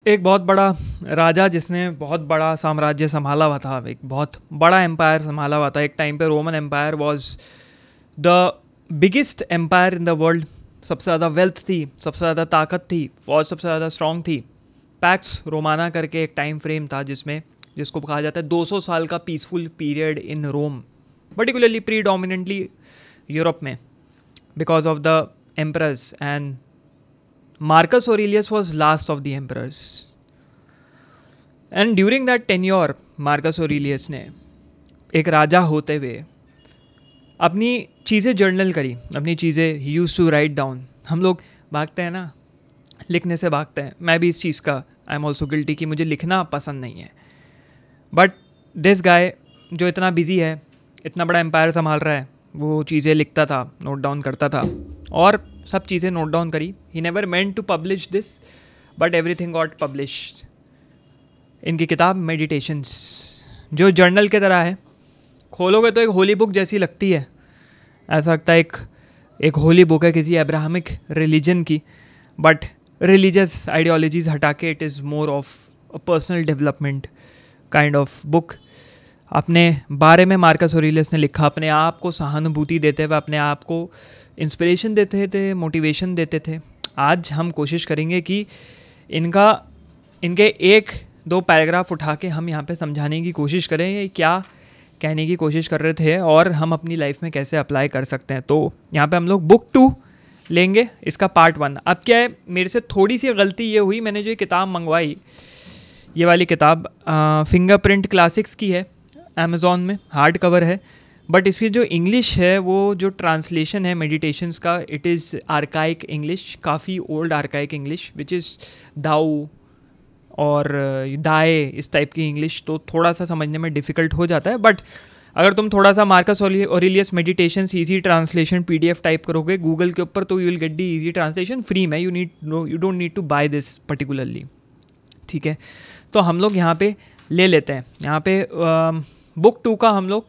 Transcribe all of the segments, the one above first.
एक बहुत बड़ा राजा जिसने बहुत बड़ा साम्राज्य संभाला हुआ था, एक बहुत बड़ा एम्पायर संभाला हुआ था। एक टाइम पे Roman Empire was the biggest empire in the world. सबसे ज़्यादा वेल्थ थी, सबसे ज़्यादा ताकत थी, फौज सबसे ज़्यादा स्ट्रॉन्ग थी। पैक्स रोमाना करके एक टाइम फ्रेम था जिसको कहा जाता है 200 साल का peaceful period in Rome, particularly predominantly Europe में, because of the emperors. And Marcus Aurelius was last of the emperors. And during that tenure, Marcus Aurelius ने एक राजा होते हुए अपनी चीज़ें जर्नल करी, अपनी चीज़ें he used to write down। हम लोग भागते हैं ना, लिखने से भागते हैं। मैं भी इस चीज़ का आई एम ऑल्सो गिल्टी कि मुझे लिखना पसंद नहीं है। बट दिस गाय जो इतना बिजी है, इतना बड़ा एम्पायर संभाल रहा है, वो चीज़ें लिखता था, नोट डाउन करता था और सब चीज़ें नोट डाउन करी। He never meant to publish this but everything got published. इनकी किताब मेडिटेशंस जो जर्नल की तरह है, खोलोगे तो एक होली बुक जैसी लगती है। ऐसा लगता है एक होली बुक है किसी अब्राहमिक रिलीजन की, बट रिलीजियस आइडियोलॉजीज हटा के it is more of a personal development kind of book. अपने बारे में मार्कस ऑरेलियस ने लिखा, अपने आप को सहानुभूति देते हुए, अपने आप को इंस्पिरेशन देते थे, मोटिवेशन देते थे। आज हम कोशिश करेंगे कि इनके एक दो पैराग्राफ उठा के हम यहाँ पे समझाने की कोशिश करें ये क्या कहने की कोशिश कर रहे थे और हम अपनी लाइफ में कैसे अप्लाई कर सकते हैं। तो यहाँ पे हम लोग बुक 2 लेंगे, इसका पार्ट 1। अब क्या है, मेरे से थोड़ी सी गलती ये हुई, मैंने जो किताब मंगवाई, ये वाली किताब फिंगरप्रिंट क्लासिक्स की है, अमेज़ॉन में हार्ड कवर है, बट इसकी जो इंग्लिश है, वो जो ट्रांसलेशन है मेडिटेशंस का, इट इज़ आर्काइक इंग्लिश, काफ़ी old archaic English which is thou और दाए, इस टाइप की इंग्लिश। तो थोड़ा सा समझने में डिफ़िकल्ट हो जाता है। बट अगर तुम थोड़ा सा Marcus Aurelius meditations easy translation PDF type करोगे गूगल के ऊपर, तो you will get the easy translation free में। You don't need to buy this particularly, ठीक है। तो हम लोग यहाँ पे ले लेते हैं, यहाँ पे बुक 2 का हम लोग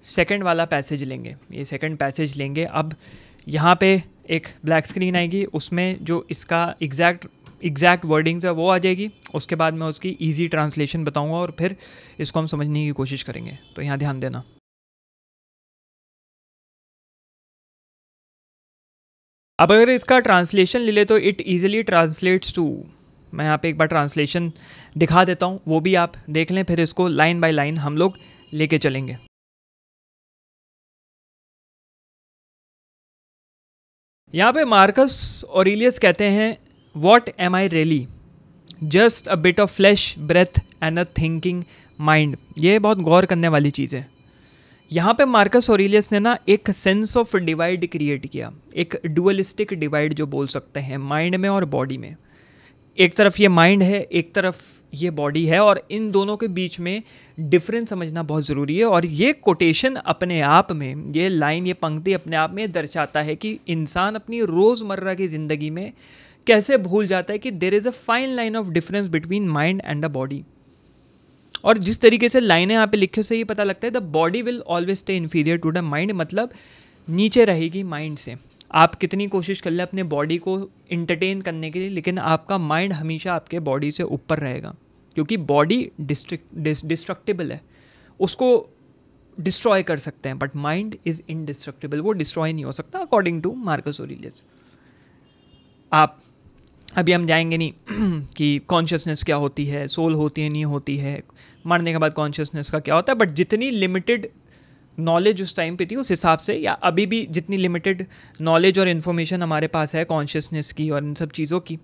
सेकंड वाला पैसेज लेंगे, ये सेकंड पैसेज लेंगे। अब यहाँ पे एक ब्लैक स्क्रीन आएगी, उसमें जो इसका एग्जैक्ट वर्डिंग्स है वो आ जाएगी। उसके बाद मैं उसकी इजी ट्रांसलेशन बताऊँगा और फिर इसको हम समझने की कोशिश करेंगे। तो यहाँ ध्यान देना। अब अगर इसका ट्रांसलेशन ले ले तो इट ईजिली ट्रांसलेट्स टू, मैं यहाँ पे एक बार ट्रांसलेशन दिखा देता हूँ, वो भी आप देख लें, फिर इसको लाइन बाय लाइन हम लोग लेके चलेंगे। यहाँ पे मार्कस ऑरेलियस कहते हैं, what am I really, just a bit of flesh breath and a thinking mind. ये बहुत गौर करने वाली चीज़ है। यहाँ पे मार्कस ऑरेलियस ने ना एक सेंस ऑफ डिवाइड क्रिएट किया, एक डुअलिस्टिक डिवाइड जो बोल सकते हैं माइंड में और बॉडी में। एक तरफ ये माइंड है, एक तरफ ये बॉडी है, और इन दोनों के बीच में डिफरेंस समझना बहुत ज़रूरी है। और ये कोटेशन अपने आप में, ये लाइन, ये पंक्ति अपने आप में दर्शाता है कि इंसान अपनी रोज़मर्रा की ज़िंदगी में कैसे भूल जाता है कि there is a fine line of difference between mind and the body. और जिस तरीके से लाइनें यहाँ पे लिखे से ही पता लगता है, the body will always stay inferior to the mind, मतलब नीचे रहेगी माइंड से। आप कितनी कोशिश कर ले अपने बॉडी को इंटरटेन करने के लिए, लेकिन आपका माइंड हमेशा आपके बॉडी से ऊपर रहेगा, क्योंकि बॉडी डिस्ट्रक्टिबल है, उसको डिस्ट्रॉय कर सकते हैं, बट माइंड इज़ इनडिस्ट्रक्टिबल, वो डिस्ट्रॉय नहीं हो सकता अकॉर्डिंग टू मार्कस ऑरेलियस। आप अभी हम जाएंगे नहीं कि कॉन्शियसनेस क्या होती है, सोल होती है नहीं होती है, मरने के बाद कॉन्शियसनेस का क्या होता है, बट जितनी लिमिटेड नॉलेज उस टाइम पे थी उस हिसाब से, या अभी भी जितनी लिमिटेड नॉलेज और इन्फॉर्मेशन हमारे पास है कॉन्शियसनेस की और इन सब चीज़ों की,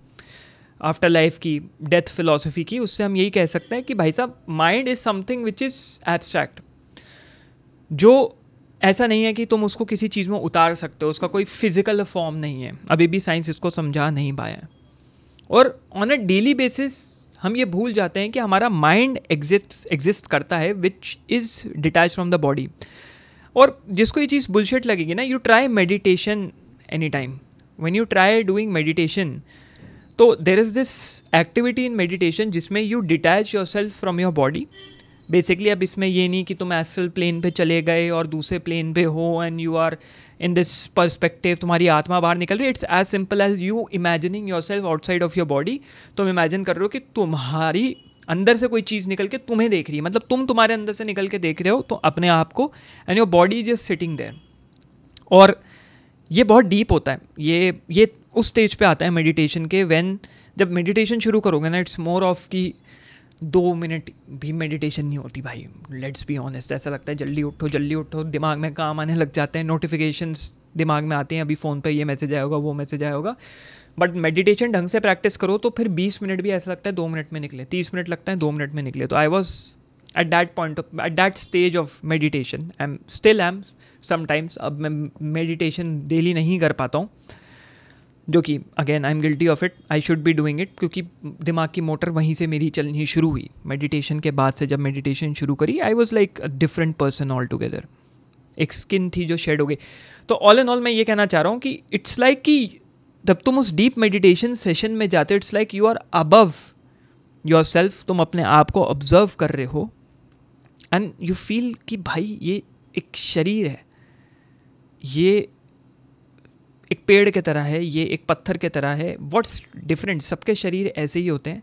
आफ्टर लाइफ की, डेथ फिलॉसफी की, उससे हम यही कह सकते हैं कि भाई साहब, mind is something which is abstract, जो ऐसा नहीं है कि तुम उसको किसी चीज़ में उतार सकते हो, उसका कोई फिजिकल फॉर्म नहीं है। अभी भी साइंस इसको समझा नहीं पाया है। और ऑन अ डेली बेसिस हम ये भूल जाते हैं कि हमारा माइंड एग्जिस्ट करता है which is detach from the body. और जिसको ये चीज़ बुलशिट लगेगी ना, you try meditation any time, when you try doing meditation, तो there is this activity in meditation जिसमें you detach your self from your body, basically अब इसमें ये नहीं कि तुम एस्ट्रल प्लेन पे चले गए और दूसरे प्लेन पे हो and you are in this perspective, तुम्हारी आत्मा बाहर निकल रही है. It's as simple as you imagining yourself outside of your body. तुम इमेजिन कर रहे हो कि तुम्हारी अंदर से कोई चीज़ निकल के तुम्हें देख रही है, मतलब तुम तुम्हारे अंदर से निकल के देख रहे हो तो अपने आप को, and your body just sitting there. और ये बहुत डीप होता है. ये उस स्टेज पे आता है मेडिटेशन के, व्हेन जब मेडिटेशन शुरू करोगे ना, इट्स मोर ऑफ कि 2 मिनट भी मेडिटेशन नहीं होती भाई, लेट्स बी ऑनेस्ट. ऐसा लगता है जल्दी उठो, दिमाग में काम आने लग जाते हैं, नोटिफिकेशंस दिमाग में आते हैं, अभी फ़ोन पे ये मैसेज आया होगा, वो मैसेज आया होगा. बट मेडिटेशन ढंग से प्रैक्टिस करो तो फिर 20 मिनट भी ऐसा लगता है 2 मिनट में निकले, 30 मिनट लगता है 2 मिनट में निकले. तो I was at that stage of meditation. I am sometimes. अब मैं मेडिटेशन डेली नहीं कर पाता हूँ, जो कि again I am guilty of it. I should be doing it, क्योंकि दिमाग की मोटर वहीं से मेरी चलनी शुरू हुई. मेडिटेशन के बाद से जब मेडिटेशन शुरू करी, I was like a different person all together. एक स्किन थी जो शेड हो गई. तो ऑल इन ऑल मैं ये कहना चाह रहा हूँ कि इट्स लाइक कि जब तुम उस डीप मेडिटेशन सेशन में जाते हो, it's like you are above yourself. तुम अपने आप को ऑब्जर्व कर रहे हो एंड यू फील कि भाई ये एक शरीर है, ये एक पेड़ के तरह है, ये एक पत्थर के तरह है. What's different? सबके शरीर ऐसे ही होते हैं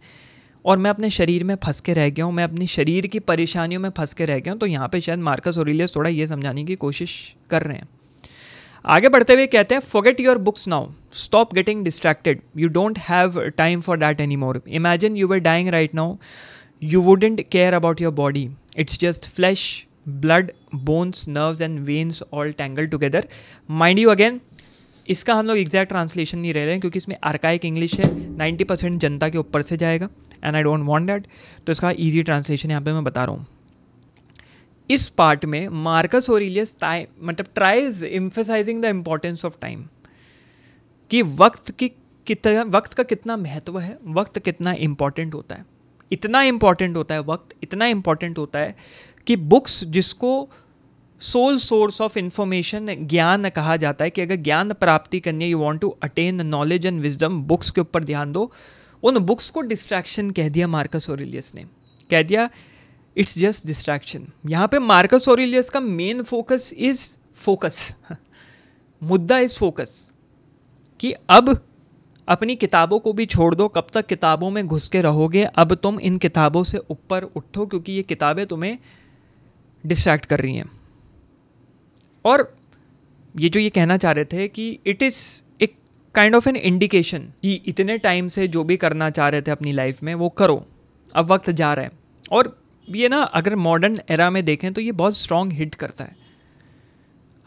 और मैं अपने शरीर में फंस के रह गया हूँ, मैं अपने शरीर की परेशानियों में फंस के रह गया हूँ. तो यहाँ पे शायद मार्कस ऑरेलियस थोड़ा ये समझाने की कोशिश कर रहे हैं. आगे बढ़ते हुए कहते हैं, forget your books now, stop getting distracted, you don't have time for that anymore. Imagine you were dying right now, you wouldn't care about your body. It's just flesh, blood, bones, nerves and veins all tangle together. Mind you again, इसका हम लोग exact translation नहीं रह रहे हैं क्योंकि इसमें archaic English है, 90% जनता के ऊपर से जाएगा and I don't want that. तो इसका ईजी ट्रांसलेशन यहाँ पे मैं बता रहा हूँ. इस पार्ट में मार्कस ऑरेलियस मतलब tries emphasizing the importance of time, कि वक्त का कितना महत्व है, वक्त कितना इम्पॉर्टेंट होता है. इतना इम्पॉर्टेंट होता है वक्त, इतना इम्पॉर्टेंट होता है कि बुक्स, जिसको सोल सोर्स ऑफ इंफॉर्मेशन ज्ञान कहा जाता है, कि अगर ज्ञान प्राप्ति करनी है, you want to attain knowledge and wisdom, books के ऊपर ध्यान दो. उन बुक्स को डिस्ट्रैक्शन कह दिया मार्कस ऑरेलियस ने, कह दिया इट्स जस्ट डिस्ट्रैक्शन. यहाँ पे मार्कस ऑरेलियस का मेन फोकस इज फोकस. मुद्दा इज फोकस, कि अब अपनी किताबों को भी छोड़ दो. कब तक किताबों में घुस के रहोगे? अब तुम इन किताबों से ऊपर उठो, क्योंकि ये किताबें तुम्हें डिस्ट्रैक्ट कर रही हैं. और ये जो ये कहना चाह रहे थे कि इट इज़ एक काइंड ऑफ एन इंडिकेशन कि इतने टाइम से जो भी करना चाह रहे थे अपनी लाइफ में वो करो, अब वक्त जा रहा है. और ये ना, अगर मॉडर्न एरा में देखें तो ये बहुत स्ट्रॉन्ग हिट करता है.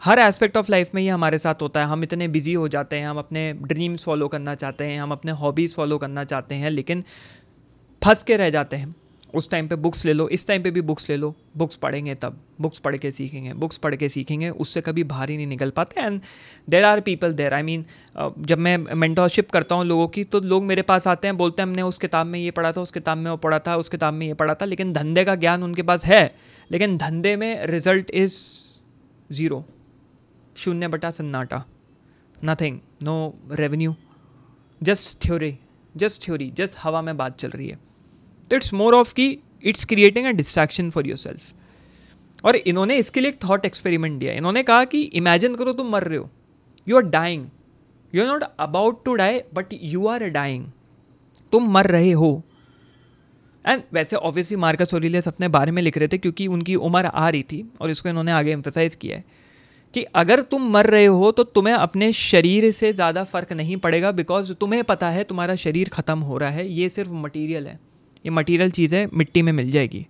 हर एस्पेक्ट ऑफ लाइफ में ये हमारे साथ होता है. हम इतने बिजी हो जाते हैं, हम अपने ड्रीम्स फॉलो करना चाहते हैं, हम अपने हॉबीज़ फॉलो करना चाहते हैं, लेकिन फंस के रह जाते हैं. उस टाइम पे बुक्स ले लो, इस टाइम पे भी बुक्स ले लो. बुक्स पढ़ेंगे तब, बुक्स पढ़ के सीखेंगे, बुक्स पढ़ के सीखेंगे, उससे कभी बाहर ही नहीं निकल पाते. And there are people there, I mean जब मैं मेंटरशिप करता हूँ लोगों की, तो लोग मेरे पास आते हैं, बोलते हैं हमने उस किताब में ये पढ़ा था, उस किताब में वो पढ़ा था, उस किताब में ये पढ़ा था, लेकिन धंधे का ज्ञान उनके पास है, लेकिन धंधे में रिजल्ट इज़ 0, 0/सन्नाटा, nothing, no revenue, just theory, just हवा में बात चल रही है. तो इट्स मोर ऑफ कि it's creating a distraction for your self. और इन्होंने इसके लिए एक थॉट एक्सपेरिमेंट दिया. इन्होंने कहा कि इमेजिन करो तुम मर रहे हो, you are dying, you are not about to die but you are dying. तुम मर रहे हो. एंड वैसे ऑब्वियसली मार्कस ऑरेलियस अपने बारे में लिख रहे थे क्योंकि उनकी उम्र आ रही थी, और इसको इन्होंने आगे एम्फेसाइज किया है कि अगर तुम मर रहे हो तो तुम्हें अपने शरीर से ज़्यादा फ़र्क नहीं पड़ेगा, बिकॉज तुम्हें पता है तुम्हारा शरीर ख़त्म हो रहा है, ये सिर्फ मटीरियल है, ये मटीरियल चीज़ है, मिट्टी में मिल जाएगी.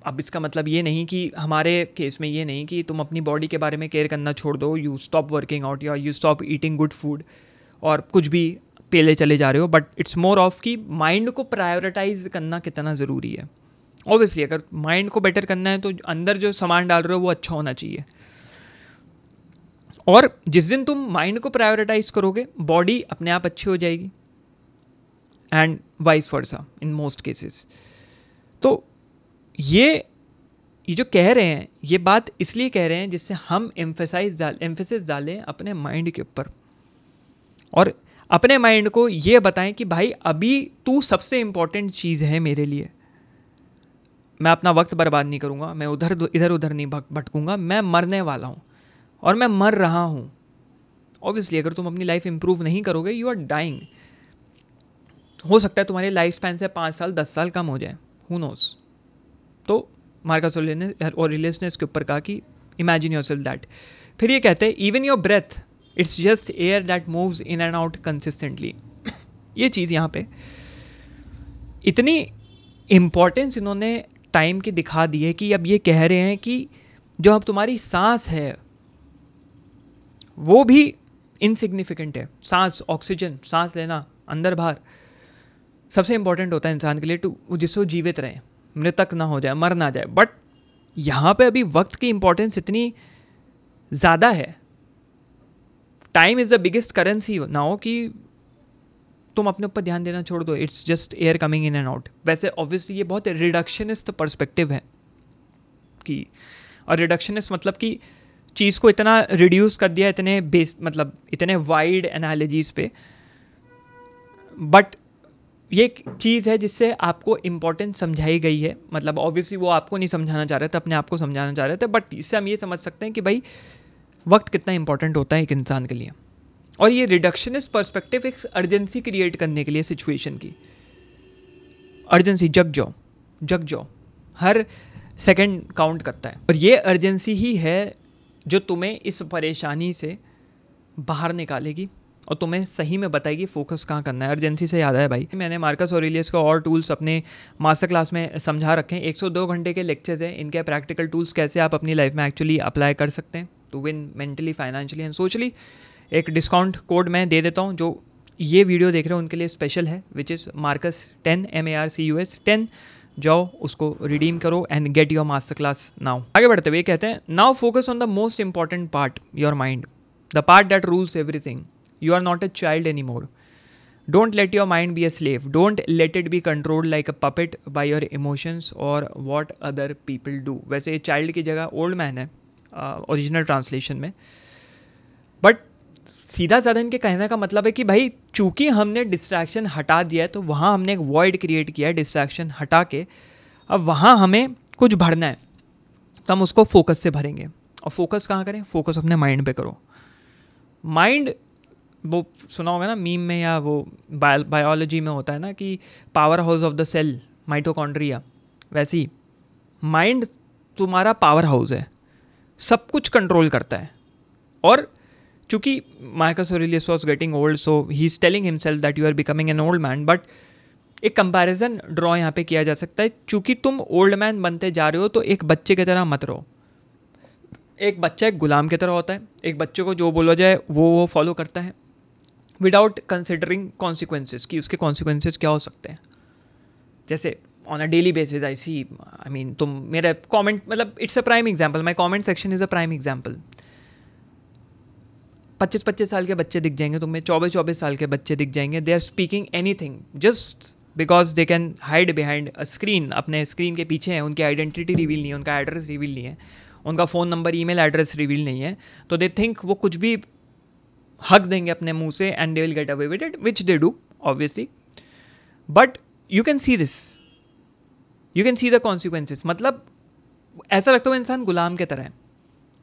अब इसका मतलब ये नहीं कि, हमारे केस में ये नहीं कि तुम अपनी बॉडी के बारे में केयर करना छोड़ दो, यू स्टॉप वर्किंग आउट या you stop eating good food और कुछ भी पेले चले जा रहे हो. बट इट्स मोर ऑफ कि माइंड को प्रायोरिटाइज करना कितना ज़रूरी है. ऑब्वियसली अगर माइंड को बेटर करना है तो अंदर जो सामान डाल रहे हो वो अच्छा होना चाहिए. और जिस दिन तुम माइंड को प्रायोरिटाइज करोगे, बॉडी अपने आप अच्छी हो जाएगी, and vice versa in most cases. तो ये जो कह रहे हैं, ये बात इसलिए कह रहे हैं जिससे हम एम्फेसिस डालें अपने माइंड के ऊपर, और अपने माइंड को ये बताएं कि भाई अभी तू सबसे इम्पोर्टेंट चीज़ है मेरे लिए. मैं अपना वक्त बर्बाद नहीं करूँगा, मैं इधर उधर नहीं भटकूँगा, मैं मरने वाला हूँ और मैं मर रहा हूँ। ऑब्वियसली अगर तुम अपनी लाइफ इंप्रूव नहीं करोगे, यू आर डाइंग। हो सकता है तुम्हारी लाइफ स्पैन से 5 साल 10 साल कम हो जाए, हु नोस। तो मार्कस ऑरेलियस ने इसके ऊपर कहा कि इमेजिन योरसेल्फ दैट। फिर ये कहते हैं even your breath it's just air that moves in and out consistently. ये चीज़ यहाँ पे इतनी इम्पॉर्टेंस इन्होंने टाइम की दिखा दी है कि अब ये कह रहे हैं कि जो अब तुम्हारी सांस है वो भी इनसिग्निफिकेंट है। सांस, ऑक्सीजन, सांस लेना अंदर बाहर सबसे इंपॉर्टेंट होता है इंसान के लिए, तो जिससे वो जीवित रहे, मृतक ना हो जाए, मर ना जाए। बट यहाँ पे अभी वक्त की इंपॉर्टेंस इतनी ज़्यादा है, time is the biggest currency now, कि तुम अपने ऊपर ध्यान देना छोड़ दो, it's just air coming in and out. वैसे ऑब्वियसली ये बहुत रिडक्शनिस्ट पर्सपेक्टिव है कि, और रिडक्शनिस्ट मतलब कि चीज़ को इतना रिड्यूस कर दिया इतने मतलब इतने वाइड एनालॉजीज पे। बट ये एक चीज़ है जिससे आपको इम्पोर्टेंस समझाई गई है, मतलब ऑब्वियसली वो आपको नहीं समझाना चाह रहे थे, अपने आप को समझाना चाह रहे थे, बट इससे हम ये समझ सकते हैं कि भाई वक्त कितना इंपॉर्टेंट होता है एक इंसान के लिए। और ये रिडक्शनिस्ट पर्सपेक्टिव एक अर्जेंसी क्रिएट करने के लिए, सिचुएशन की अर्जेंसी, जग जाओ, हर सेकंड काउंट करता है। और ये अर्जेंसी ही है जो तुम्हें इस परेशानी से बाहर निकालेगी और तुम्हें सही में बताएगी फोकस कहाँ करना है। अर्जेंसी से याद है भाई, मैंने मार्कस ऑरेलियस का और टूल्स अपने मास्टर क्लास में समझा रखे हैं। 102 घंटे के लेक्चर्स हैं, इनके प्रैक्टिकल टूल्स कैसे आप अपनी लाइफ में एक्चुअली अप्लाई कर सकते हैं to win mentally, financially and socially. एक डिस्काउंट कोड मैं दे देता हूँ, जो ये वीडियो देख रहे हैं उनके लिए स्पेशल है, विच इज़ मार्कस 10 MARCUS 10। जाओ उसको रिडीम करो and get your master class now. आगे बढ़ते हुए कहते हैं now focus on the most important part, your mind, the part that rules everything. You are not a child anymore. Don't let your mind be a slave. Don't let it be controlled like a puppet by your emotions or what other people do. वैसे child की जगह old man है original translation में, but सीधा साधा इनके कहने का मतलब है कि भाई चूंकि हमने डिस्ट्रैक्शन हटा दिया है तो वहाँ हमने एक वॉइड क्रिएट किया है डिस्ट्रैक्शन हटा के, अब वहाँ हमें कुछ भरना है तो हम उसको फोकस से भरेंगे। और फोकस कहाँ करें? फोकस अपने माइंड पे करो। माइंड, वो सुना होगा ना मीम में या वो बायोलॉजी में होता है ना कि powerhouse of the cell mitochondria, वैसे ही माइंड तुम्हारा पावर हाउस है, सब कुछ कंट्रोल करता है। और चूँकि Marcus Aurelius was getting old so he is telling himself that you are becoming an old man, but एक कंपैरिजन ड्रॉ यहाँ पे किया जा सकता है। चूँकि तुम ओल्ड मैन बनते जा रहे हो तो एक बच्चे की तरह मत रहो। एक बच्चा एक गुलाम की तरह होता है, एक बच्चे को जो बोला जाए वो फॉलो करता है विदाउट कंसिडरिंग कॉन्सिक्वेंसेस, कि उसके कॉन्सिक्वेंसेस क्या हो सकते हैं। जैसे on a daily basis I see, I mean तुम मेरा कमेंट, मतलब it's a prime example, my comment section is a prime example. 25-25 साल के बच्चे दिख जाएंगे तुम्हें, 24-24 साल के बच्चे दिख जाएंगे, they are speaking anything just because they can hide behind a screen, अपने स्क्रीन के पीछे हैं, उनकी आइडेंटिटी रिवील नहीं है, उनका एड्रेस रिवील नहीं है, उनका phone number email address reveal नहीं है, तो दे थिंक वो कुछ भी हक देंगे अपने मुंह से and they will get away with it, which they do obviously. But you can see this, you can see the consequences. मतलब ऐसा लगता है वो इंसान गुलाम की तरह है,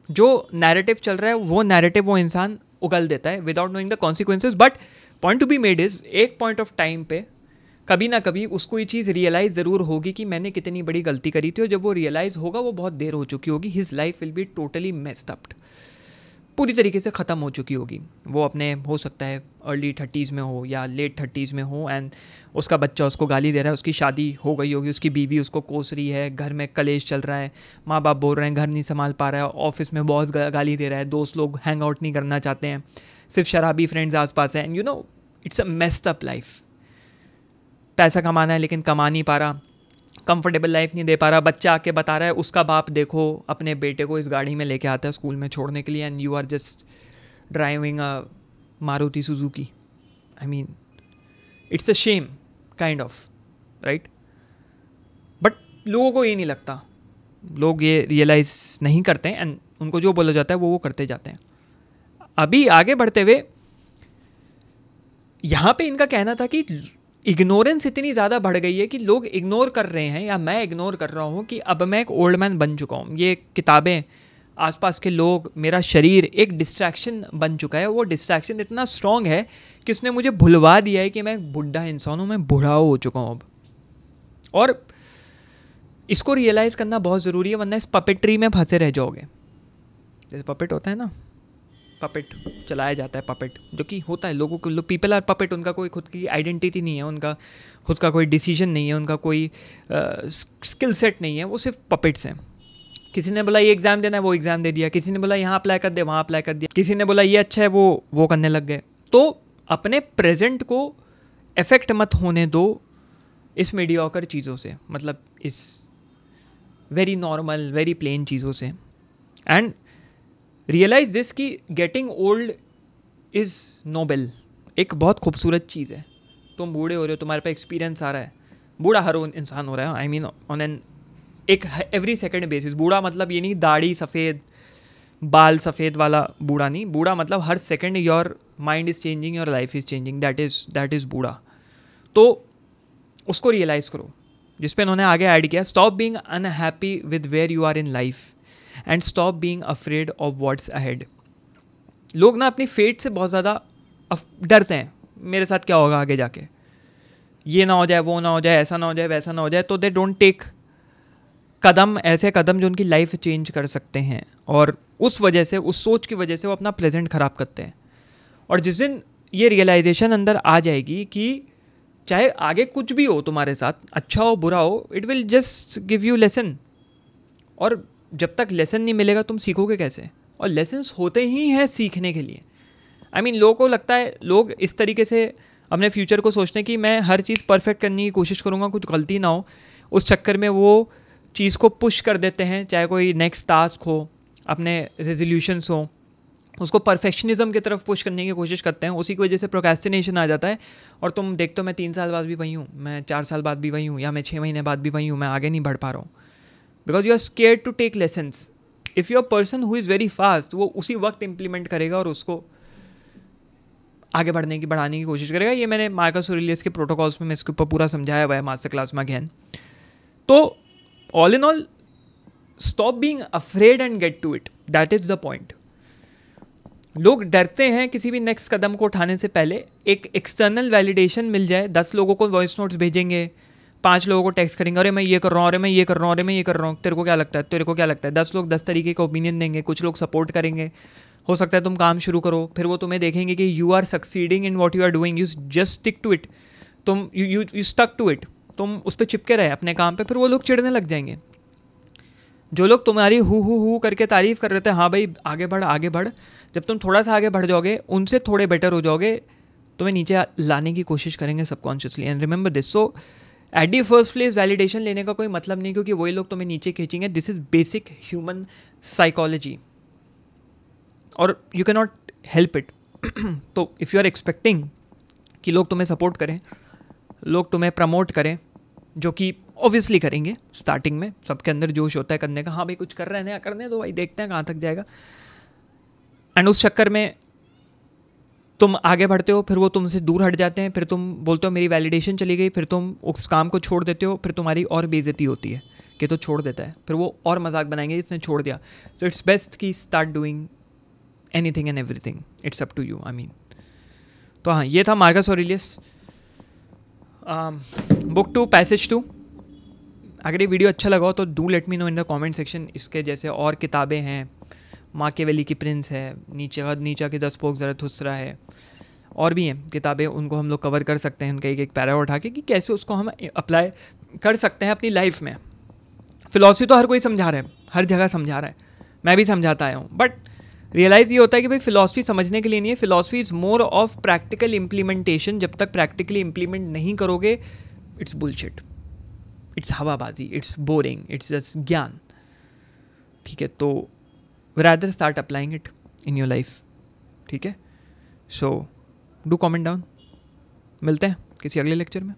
जो नैरेटिव चल रहा है वो नैरेटिव वो इंसान उगल देता है without knowing the consequences. But point to be made is, एक पॉइंट ऑफ टाइम पे कभी ना कभी उसको ये चीज़ रियलाइज़ ज़रूर होगी कि मैंने कितनी बड़ी गलती करी थी, और जब वो रियलाइज़ होगा वो बहुत देर हो चुकी होगी, his life will be totally messed up, पूरी तरीके से ख़त्म हो चुकी होगी। वो अपने हो सकता है अर्ली 30s में हो या लेट 30s में हो, एंड उसका बच्चा उसको गाली दे रहा है, उसकी शादी हो गई होगी, उसकी बीवी उसको कोस रही है, घर में कलेश चल रहा है, माँ बाप बोल रहे हैं घर नहीं संभाल पा रहा है, ऑफिस में बॉस गाली दे रहा है, दोस्त लोग हैंग आउट नहीं करना चाहते हैं, सिर्फ शराबी फ्रेंड्स आसपास हैं, and you know it's a messed up life. पैसा कमाना है लेकिन कमा नहीं पा रहा, कंफर्टेबल लाइफ नहीं दे पा रहा, बच्चा आके बता रहा है उसका बाप देखो अपने बेटे को इस गाड़ी में लेके आता है स्कूल में छोड़ने के लिए, and you are just driving a Maruti Suzuki. I mean it's a shame kind of, right? But लोगों को ये नहीं लगता, लोग ये रियलाइज़ नहीं करते हैं, एंड उनको जो बोला जाता है वो करते जाते हैं। अभी आगे बढ़ते हुए यहाँ पे इनका कहना था कि इग्नोरेंस इतनी ज़्यादा बढ़ गई है कि लोग इग्नोर कर रहे हैं, या मैं इग्नोर कर रहा हूँ कि अब मैं एक ओल्ड मैन बन चुका हूँ। ये किताबें, आसपास के लोग, मेरा शरीर एक डिस्ट्रैक्शन बन चुका है। वो डिस्ट्रैक्शन इतना स्ट्रॉन्ग है कि उसने मुझे भुलवा दिया है कि मैं एक बुढ़ा इंसान हूँ, मैं बूढ़ा हो चुका हूँ अब। और इसको रियलाइज़ करना बहुत ज़रूरी है, वरना इस पपेट्री में फंसे रह जाओगे। जैसे पपेट होता है ना, पपेट चलाया जाता है, पपेट जो कि होता है लोगों को, पीपल आर पपेट, उनका कोई खुद की आइडेंटिटी नहीं है, उनका खुद का कोई डिसीजन नहीं है, उनका कोई स्किल सेट नहीं है, वो सिर्फ पपेट्स हैं। किसी ने बोला ये एग्ज़ाम देना है, वो एग्ज़ाम दे दिया। किसी ने बोला यहाँ अप्लाई कर दे, वहाँ अप्लाई कर दिया। किसी ने बोला ये अच्छा है, वो करने लग गए। तो अपने प्रेजेंट को इफेक्ट मत होने दो इस मीडियोकर चीज़ों से, मतलब इस वेरी नॉर्मल वेरी प्लेन चीज़ों से। एंड रियलाइज दिस कि गेटिंग ओल्ड इज़ नोबल, एक बहुत खूबसूरत चीज़ है। तुम बूढ़े हो रहे हो, तुम्हारे पे एक्सपीरियंस आ रहा है, बूढ़ा हर इंसान हो रहा है, आई मीन ऑन एन एक एवरी सेकेंड बेसिस। बूढ़ा मतलब ये नहीं दाढ़ी सफ़ेद, बाल सफ़ेद वाला बूढ़ा नहीं, बूढ़ा मतलब हर second your mind is changing, your life is changing, that is बूढ़ा। तो उसको रियलाइज़ करो, जिस पे इन्होंने आगे ऐड किया, stop being unhappy with where you are in life and stop being afraid of what's ahead. लोग ना अपनी फेट से बहुत ज़्यादा डरते हैं, मेरे साथ क्या होगा आगे जाके, ये ना हो जाए, वो ना हो जाए, ऐसा ना हो जाए, वैसा ना हो जाए। तो दे डोंट टेक कदम, ऐसे कदम जो उनकी लाइफ चेंज कर सकते हैं, और उस वजह से, उस सोच की वजह से वो अपना प्रेजेंट ख़राब करते हैं। और जिस दिन ये रियलाइजेशन अंदर आ जाएगी कि चाहे आगे कुछ भी हो तुम्हारे साथ, अच्छा हो बुरा हो, it will just give you lesson. और जब तक लेसन नहीं मिलेगा तुम सीखोगे कैसे? और लेसन्स होते ही हैं सीखने के लिए। आई मीन लोगों को लगता है, लोग इस तरीके से अपने फ्यूचर को सोचते हैं कि मैं हर चीज़ परफेक्ट करने की कोशिश करूँगा, कुछ गलती ना हो, उस चक्कर में वो चीज़ को पुश कर देते हैं। चाहे कोई नेक्स्ट टास्क हो, अपने रेजोल्यूशंस हो, उसको परफेक्शनिज्म की तरफ पुश करने की कोशिश करते हैं। उसी की वजह से प्रोक्रेस्टिनेशन आ जाता है, और तुम देखते हो मैं 3 साल बाद भी वही हूँ, मैं 4 साल बाद भी वही हूँ, या मैं 6 महीने बाद भी वही हूँ, मैं आगे नहीं बढ़ पा रहा हूँ। Because you are scared to take lessons. If you are person who is very fast, वो उसी वक्त इम्प्लीमेंट करेगा और उसको आगे बढ़ाने की कोशिश करेगा। ये मैंने मार्कस ऑरेलियस के प्रोटोकॉल्स में इसके ऊपर पूरा समझाया हुआ है मास्टर क्लास में अगेन। तो all in all, stop being afraid and get to it, that is the point. लोग डरते हैं किसी भी नेक्स्ट कदम को उठाने से पहले। एक एक्सटर्नल वैलिडेशन मिल जाए, 10 लोगों को वॉइस नोट्स भेजेंगे, 5 लोगों को टेक्स्ट करेंगे, अरे मैं ये कर रहा हूँ, अरे मैं ये कर रहा हूँ, अरे मैं ये कर रहा हूँ, तेरे को क्या लगता है, तेरे को क्या लगता है। 10 लोग 10 तरीके का ओपिनियन देंगे, कुछ लोग सपोर्ट करेंगे, हो सकता है तुम काम शुरू करो, फिर वो तुम्हें देखेंगे कि you are succeeding in what you are doing, you just stick to it, तुम यू स्टक टू इट, तुम उस पर चिपके रहे अपने काम पे, फिर वो लोग चिढ़ने लग जाएंगे। जो लोग तुम्हारी हु करके तारीफ़ कर रहे थे, हाँ भाई आगे बढ़ आगे बढ़, जब तुम थोड़ा सा आगे बढ़ जाओगे, उनसे थोड़े बेटर हो जाओगे, तुम्हें नीचे लाने की कोशिश करेंगे subconsciously. And remember this, so at the first place validation लेने का कोई मतलब नहीं, क्योंकि वही लोग तुम्हें नीचे खींचेंगे। This is basic human psychology, और you can not help it. तो इफ़ यू आर एक्सपेक्टिंग कि लोग तुम्हें सपोर्ट करें, लोग तुम्हें प्रमोट करें, जो कि ऑब्वियसली करेंगे, स्टार्टिंग में सबके अंदर जोश होता है करने का, हाँ भाई कुछ कर रहे हैं नया करने दो भाई, देखते हैं कहाँ तक जाएगा। एंड उस चक्कर में तुम आगे बढ़ते हो, फिर वो तुमसे दूर हट जाते हैं, फिर तुम बोलते हो मेरी वैलिडेशन चली गई, फिर तुम उस काम को छोड़ देते हो, फिर तुम्हारी और बेइज्जती होती है कि तो छोड़ देता है, फिर वो और मजाक बनाएंगे इसने छोड़ दिया। सो इट्स बेस्ट कि start doing anything and everything, it's up to you, I mean. तो हाँ, ये था मार्कस ऑरेलियस, बुक 2 पैसेज 2। अगर ये वीडियो अच्छा लगा हो तो do let me know in the comment section. इसके जैसे और किताबें हैं, माकियावेली की प्रिंस है, नीचा के 10 पोक ज़रथुस्त्रा है, और भी हैं किताबें, उनको हम लोग कवर कर सकते हैं, उनका एक पैरा उठा के कि कैसे उसको हम अप्लाई कर सकते हैं अपनी लाइफ में। फ़िलॉसफी तो हर कोई समझा रहा है, हर जगह समझा रहा है, मैं भी समझाता आया हूँ, बट रियलाइज़ ये होता है कि भाई फ़िलॉसफी समझने के लिए नहीं है, philosophy is more of practical implementation. जब तक प्रैक्टिकली इम्प्लीमेंट नहीं करोगे, इट्स बुलशिट, इट्स हवाबाजी, इट्स बोरिंग, इट्स जस्ट ज्ञान। ठीक है, तो rather start applying it in your life. ठीक है, so do comment down। मिलते हैं किसी अगले लेक्चर में।